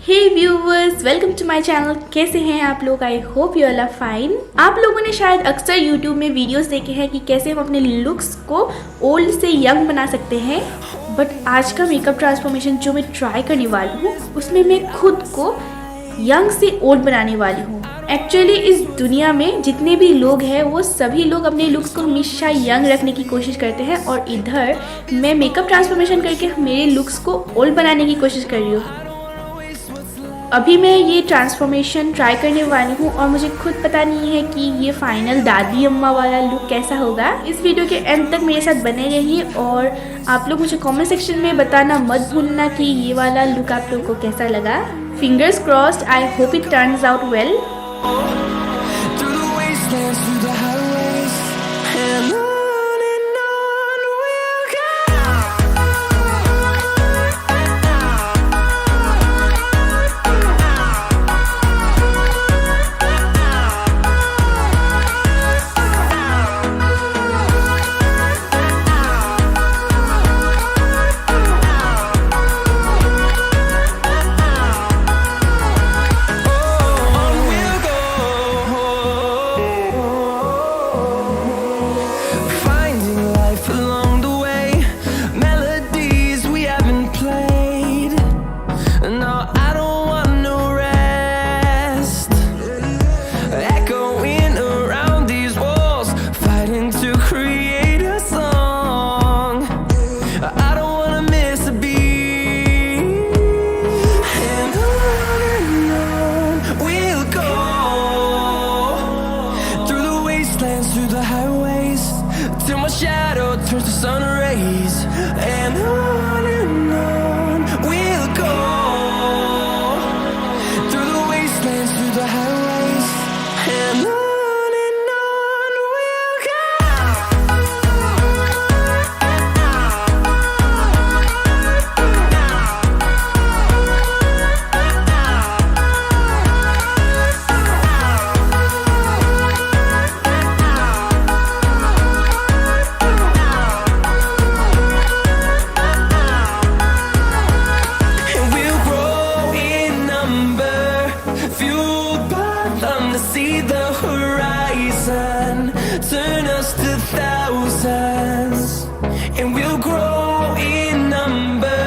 Hey viewers, welcome to my channel. कैसे हैं आप लोग? I hope you all are fine. आप लोगों ने शायद अक्सर यूट्यूब में वीडियोस देखे हैं कि कैसे हम अपने लुक्स को ओल्ड से यंग बना सकते हैं। बट आज का मेकअप ट्रांसफॉर्मेशन जो मैं ट्राई करने वाली हूँ उसमें मैं खुद को यंग से ओल्ड बनाने वाली हूँ। एक्चुअली इस दुनिया में जितने भी लोग हैं वो सभी लोग अपने लुक्स को हमेशा यंग रखने की कोशिश करते हैं, और इधर मैं मेकअप ट्रांसफॉर्मेशन करके मेरे लुक्स को ओल्ड बनाने की कोशिश कर रही हूँ। अभी मैं ये ट्रांसफॉर्मेशन ट्राई करने वाली हूँ और मुझे खुद पता नहीं है कि ये फाइनल दादी अम्मा वाला लुक कैसा होगा। इस वीडियो के एंड तक मेरे साथ बने रहिए और आप लोग मुझे कमेंट सेक्शन में बताना मत भूलना कि ये वाला लुक आप लोगों को कैसा लगा। Fingers crossed, I hope it turns out well. Shadow turns to sun rays, and on we'll go through the wastelands, through the highways, and on we'll go. See the horizon turn us to thousands, and we'll grow in number,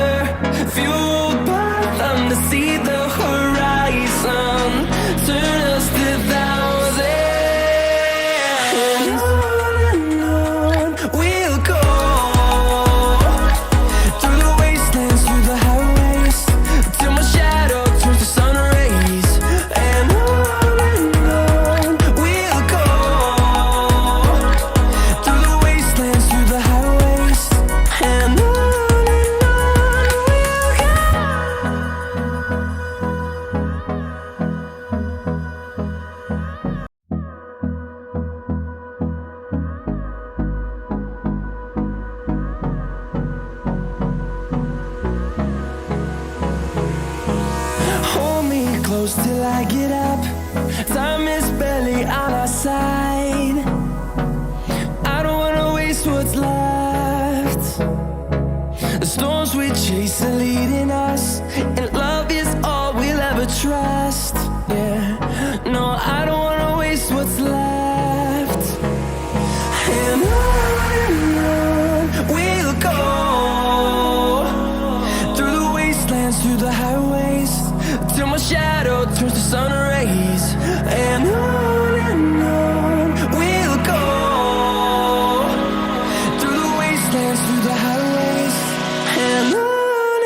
fueled by them to see the horizon turn us to thousands, and on we'll go through the wastelands, through the highways, till my shadow turns to sun rays, and close till I get up. Time is barely on our side. I don't wanna waste what's left. The storms we chase are leading us, and love is all we'll ever trust. Yeah, no, I don't wanna waste what's left. And on we'll go through the wastelands, through the highways, till my shadow turns to sun rays, and on we'll go through the wastelands, through the highways, and on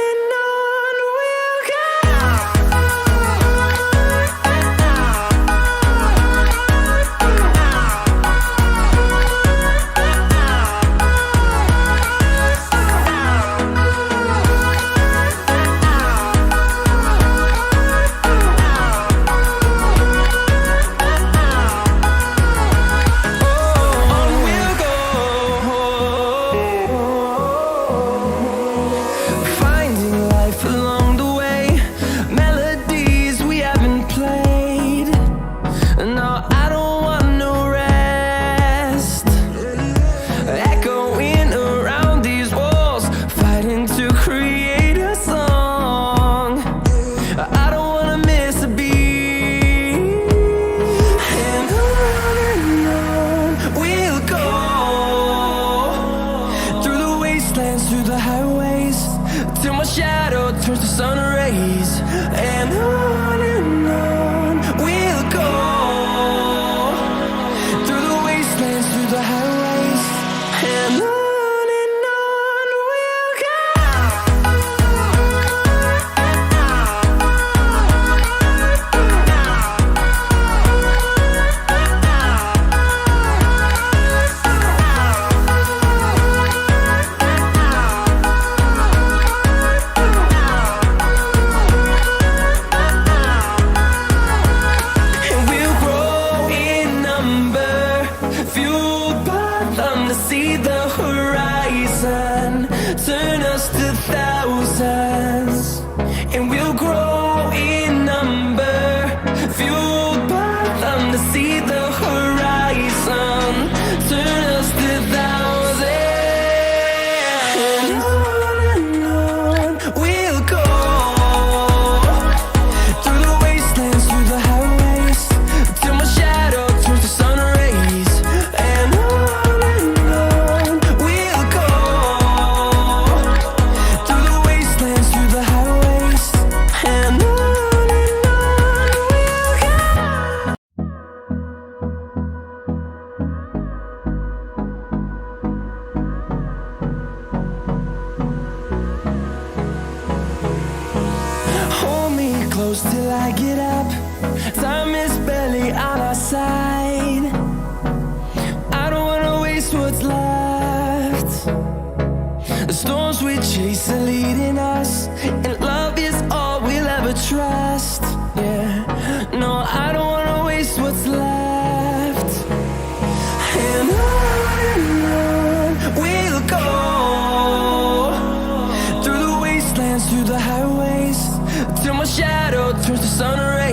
close till I get up. Time is barely on our side. I don't wanna waste what's left. The storms we chase are leading us, and love is all we'll ever trust. Yeah, no, I don't wanna waste what's left. And on we'll go, through the wastelands, through the highways, till my shadow turns to sun rays.